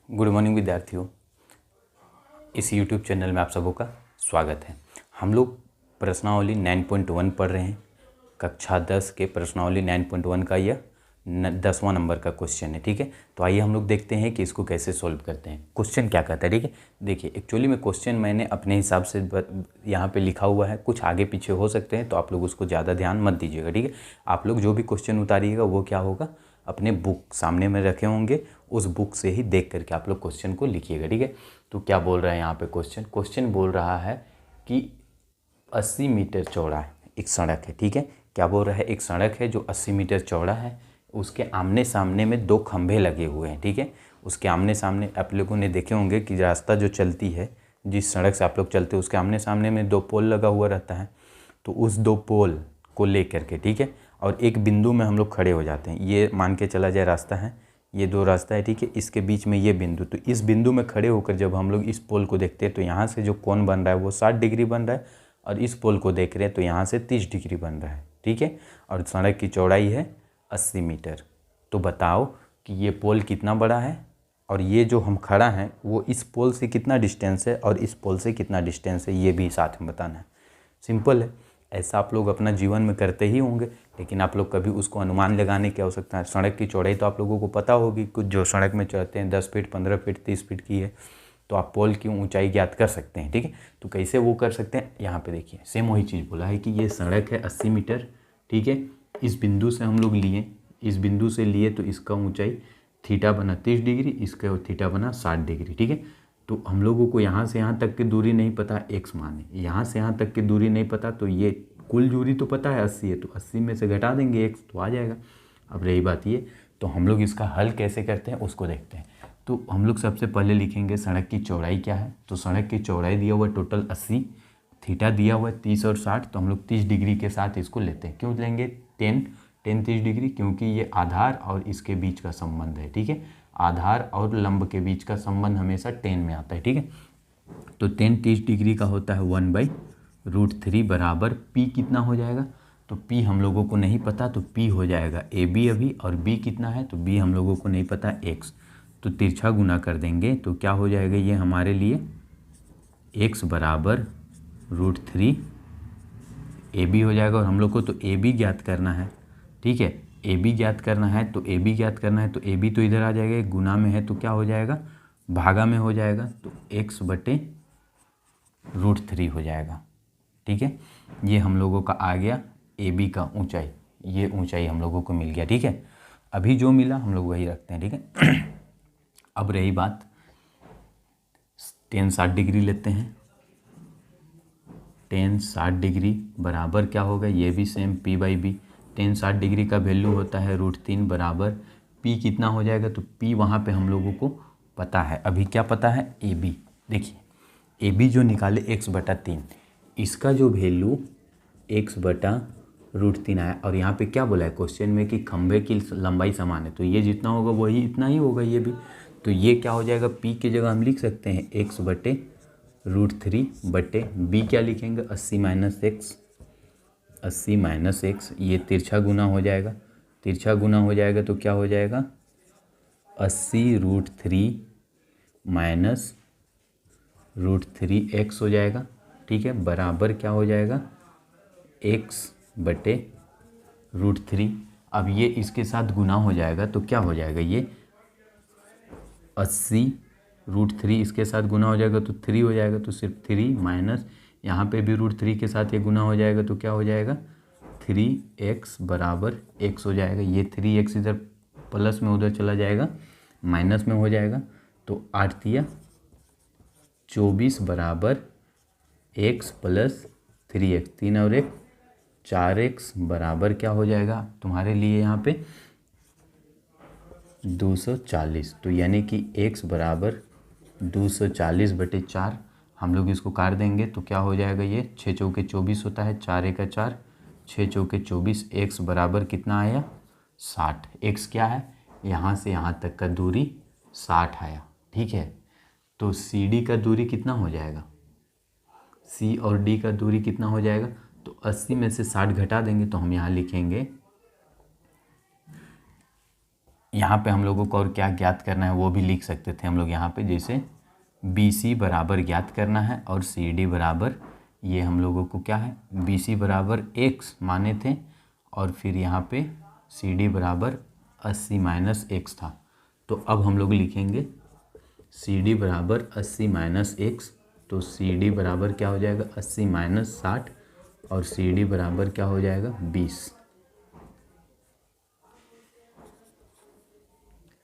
Good morning विद्यार्थियों। इस YouTube channel में आप सबों का स्वागत है। हम लोग प्रश्नावली 9.1 पढ़ रहे हैं। कक्षा 10 के प्रश्नावली 9.1 का यह 10वां नंबर का क्वेश्चन है। ठीक है, तो आइए हम लोग देखते हैं कि इसको कैसे सॉल्व करते हैं। क्वेश्चन क्या कहता है, ठीक है। देखिए, एक्चुअली में क्वेश्चन मैंने अपने हिसाब से यहाँ पे लिखा हुआ है, कुछ आगे पीछे हो सकते हैं, तो आप लोग उसको ज़्यादा ध्यान मत दीजिएगा। ठीक है, आप लोग जो भी क्वेश्चन उतारिएगा वो क्या होगा, अपने बुक सामने में रखे होंगे, उस बुक से ही देख करके आप लोग क्वेश्चन को लिखिएगा। ठीक है, तो क्या बोल रहा है यहाँ पे क्वेश्चन बोल रहा है कि 80 मीटर चौड़ा एक सड़क है। ठीक है, क्या बोल रहा है, एक सड़क है जो 80 मीटर चौड़ा है, उसके आमने सामने में दो खंभे लगे हुए हैं। ठीक है, उसके आमने सामने आप लोगों ने देखे होंगे कि रास्ता जो चलती है, जिस सड़क से आप लोग चलते हैं, उसके आमने सामने में दो पोल लगा हुआ रहता है। तो उस दो पोल को लेकर के, ठीक है, और एक बिंदु में हम लोग खड़े हो जाते हैं। ये मान के चला जाए रास्ता है, ये दो रास्ता है, ठीक है, इसके बीच में ये बिंदु। तो इस बिंदु में खड़े होकर जब हम लोग इस पोल को देखते हैं तो यहाँ से जो कोण बन रहा है वो 60 डिग्री बन रहा है, और इस पोल को देख रहे हैं तो यहाँ से 30 डिग्री बन रहा है। ठीक है, और सड़क की चौड़ाई है 80 मीटर। तो बताओ कि ये पोल कितना बड़ा है, और ये जो हम खड़ा हैं वो इस पोल से कितना डिस्टेंस है, और इस पोल से कितना डिस्टेंस है, ये भी साथ में बताना है। सिंपल है, ऐसा आप लोग अपना जीवन में करते ही होंगे, लेकिन आप लोग कभी उसको अनुमान लगाने की आवश्यकता है। सड़क की चौड़ाई तो आप लोगों को पता होगी, कुछ जो सड़क में चढ़ते हैं 10 फीट, 15 फीट, 30 फीट की है, तो आप पोल की ऊंचाई ज्ञात कर सकते हैं। ठीक है, तो कैसे वो कर सकते हैं, यहाँ पे देखिए, सेम वही चीज़ बोला है कि ये सड़क है 80 मीटर। ठीक है, इस बिंदु से हम लोग लिए, इस बिंदु से लिए तो इसका ऊँचाई थीटा बना 30 डिग्री, इसका थीटा बना 60 डिग्री। ठीक है, तो हम लोगों को यहाँ से यहाँ तक की दूरी नहीं पता, एक्स मान है, यहाँ से यहाँ तक की दूरी नहीं पता, तो ये कुल दूरी तो पता है 80 है, तो 80 में से घटा देंगे एक्स, तो आ जाएगा। अब रही बात ये, तो हम लोग इसका हल कैसे करते हैं उसको देखते हैं। तो हम लोग सबसे पहले लिखेंगे सड़क की चौड़ाई क्या है। तो सड़क की चौड़ाई दिया हुआ है टोटल 80, थीटा दिया हुआ है 30 और 60, तो हम लोग 30 डिग्री के साथ इसको लेते हैं। क्यों लेंगे 10 30 डिग्री, क्योंकि ये आधार और इसके बीच का संबंध है। ठीक है, आधार और लंब के बीच का संबंध हमेशा 10 में आता है। ठीक है, तो 10 30 डिग्री का होता है 1/√3 बराबर P कितना हो जाएगा, तो P हम लोगों को नहीं पता, तो P हो जाएगा AB अभी, और B कितना है, तो B हम लोगों को नहीं पता x, तो तिरछा गुना कर देंगे तो क्या हो जाएगा, ये हमारे लिए x बराबर √3 AB हो जाएगा। और हम लोग को तो AB ज्ञात करना है। ठीक है, AB ज्ञात करना है, तो AB ज्ञात करना है, तो AB तो इधर आ जाएगा, गुना में है तो क्या हो जाएगा, भागा में हो जाएगा, तो x/√3 हो जाएगा। ठीक है, ये हम लोगों का आ गया AB का ऊंचाई, ये ऊंचाई हम लोगों को मिल गया। ठीक है, अभी जो मिला हम लोग वही रखते हैं। ठीक है, अब रही बात, 10 60 डिग्री लेते हैं। 10 60 डिग्री बराबर क्या होगा, ये भी सेम P/B। 10 60 डिग्री का वैल्यू होता है √3 बराबर P कितना हो जाएगा, तो P वहाँ पे हम लोगों को पता है। अभी क्या पता है, AB। देखिए, AB जो निकाले x/3, इसका जो वैल्यू x/√3 आया, और यहाँ पे क्या बोला है क्वेश्चन में कि खंभे की लंबाई समान है, तो ये जितना होगा वही इतना ही होगा ये भी। तो ये क्या हो जाएगा, P की जगह हम लिख सकते हैं x/√3/B क्या लिखेंगे, 80 - x, ये तिरछा गुना हो जाएगा, तिरछा गुना हो जाएगा तो क्या हो जाएगा, 80√3 -√3x हो जाएगा। ठीक है, बराबर क्या हो जाएगा, x/√3। अब ये इसके साथ गुना हो जाएगा तो क्या हो जाएगा, ये 80√3 इसके साथ गुना हो जाएगा तो 3 हो जाएगा, तो सिर्फ 3 माइनस यहाँ पे भी √3 के साथ ये गुना हो जाएगा तो क्या हो जाएगा, 3x बराबर x हो जाएगा। ये 3x इधर प्लस में उधर चला जाएगा, माइनस में हो जाएगा, तो 8 दिया 24 बराबर x + 3x, 3 और 1 4x बराबर क्या हो जाएगा तुम्हारे लिए यहाँ पे 240। तो यानी कि x बराबर 240/4, हम लोग इसको काट देंगे तो क्या हो जाएगा, ये 6 चौके 24 होता है, 4 एका 4, 6 चौके 24, x बराबर कितना आया 60। x क्या है, यहाँ से यहाँ तक का दूरी 60 आया। ठीक है, तो CD का दूरी कितना हो जाएगा, C और D का दूरी कितना हो जाएगा, तो 80 में से 60 घटा देंगे तो हम यहाँ लिखेंगे, यहाँ पे हम लोगों को और क्या ज्ञात करना है वो भी लिख सकते थे हम लोग यहाँ पे, जैसे BC बराबर ज्ञात करना है और CD बराबर, ये हम लोगों को क्या है, BC बराबर x माने थे और फिर यहाँ पे CD बराबर 80 माइनस x था। तो अब हम लोग लिखेंगे CD बराबर 80 माइनस x, तो CD बराबर क्या हो जाएगा 80 माइनस 60 और CD बराबर क्या हो जाएगा 20।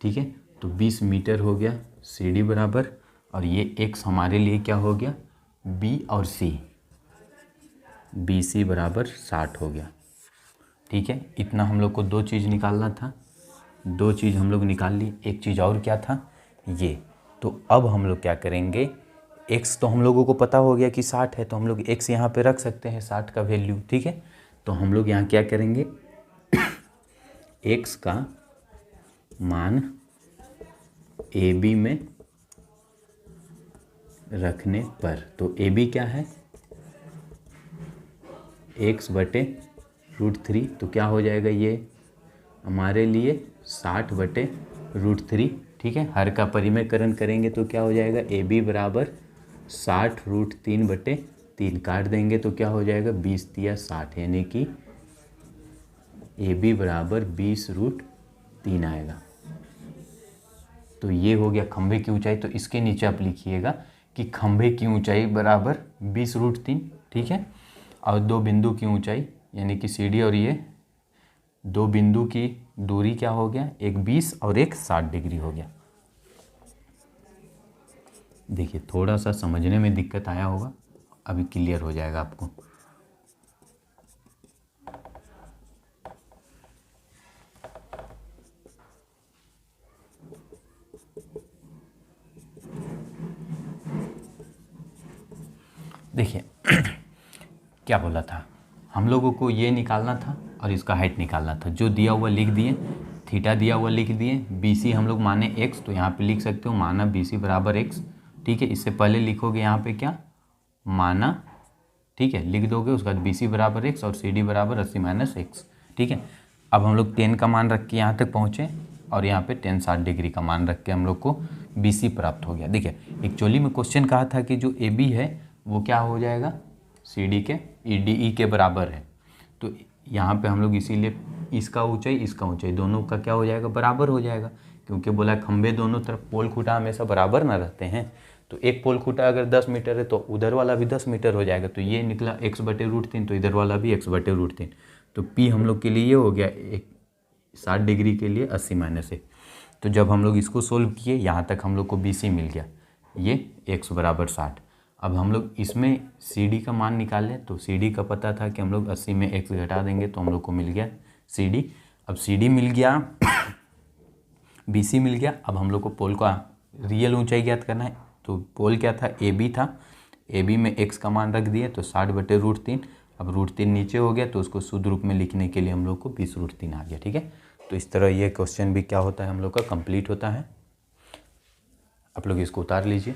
ठीक है, तो 20 मीटर हो गया CD बराबर, और ये x हमारे लिए क्या हो गया B और C, BC बराबर 60 हो गया। ठीक है, इतना हम लोग को दो चीज़ निकालना था, दो चीज़ हम लोग निकाल ली। एक चीज़ और क्या था ये, तो अब हम लोग क्या करेंगे, x तो हम लोगों को पता हो गया कि 60 है, तो हम लोग x यहाँ पे रख सकते हैं 60 का वैल्यू। ठीक है, तो हम लोग यहाँ क्या करेंगे x का मान AB में रखने पर, तो AB क्या है x बटे √3, तो क्या हो जाएगा ये हमारे लिए 60 बटे √3। ठीक है, हर का परिमेयकरण करेंगे तो क्या हो जाएगा AB बराबर 60 √3 बटे 3, काट देंगे तो क्या हो जाएगा 20 या 60, यानी कि AB बराबर 20 √3 आएगा। तो ये हो गया खंभे की ऊंचाई। तो इसके नीचे आप लिखिएगा कि खंभे की ऊंचाई बराबर 20 √3। ठीक है, और दो बिंदु की ऊंचाई यानी कि CD और ये दो बिंदु की दूरी क्या हो गया, एक 20 और एक 60 डिग्री हो गया। देखिए थोड़ा सा समझने में दिक्कत आया होगा, अभी क्लियर हो जाएगा आपको। देखिए क्या बोला था, हम लोगों को ये निकालना था और इसका हाइट निकालना था। जो दिया हुआ लिख दिए, थीटा दिया हुआ लिख दिए, BC हम लोग माने x, तो यहाँ पे लिख सकते हो माना BC बराबर x। ठीक है, इससे पहले लिखोगे यहाँ पे क्या माना, ठीक है, लिख दोगे, उसके बाद BC बराबर x और CD बराबर 80 माइनस x। ठीक है, अब हम लोग 10 का मान रख के यहाँ तक पहुँचे और यहाँ पे 10 60 डिग्री का मान रख के हम लोग को BC प्राप्त हो गया। देखिए एक्चुअली में क्वेश्चन कहा था कि जो AB है वो क्या हो जाएगा CD के EDE के बराबर है। तो यहाँ पे हम लोग इसीलिए इसका ऊंचाई दोनों का क्या हो जाएगा बराबर हो जाएगा, क्योंकि बोला खंभे दोनों तरफ पोल खूटा हमेशा बराबर ना रहते हैं। तो एक पोल खूटा अगर 10 मीटर है तो उधर वाला भी 10 मीटर हो जाएगा। तो ये निकला x बटे √3, तो इधर वाला भी x बटे √3। तो P हम लोग के लिए ये हो गया 60 डिग्री के लिए 80 माइनस 1। तो जब हम लोग इसको सोल्व किए यहाँ तक हम लोग को BC मिल गया, ये x बराबर 60। अब हम लोग इसमें CD का मान निकालें, तो CD का पता था कि हम लोग 80 में x घटा देंगे तो हम लोग को मिल गया CD। अब CD मिल गया BC मिल गया। अब हम लोग को पोल का रियल ऊंचाई ज्ञात करना है। तो पोल क्या था AB था, AB में x का मान रख दिए तो 60 बटे √3। अब √3 नीचे हो गया तो उसको शुद्ध रूप में लिखने के लिए हम लोग को 20 √3 आ गया। ठीक है, तो इस तरह ये क्वेश्चन भी क्या होता है हम लोग का कंप्लीट होता है। आप लोग इसको उतार लीजिए।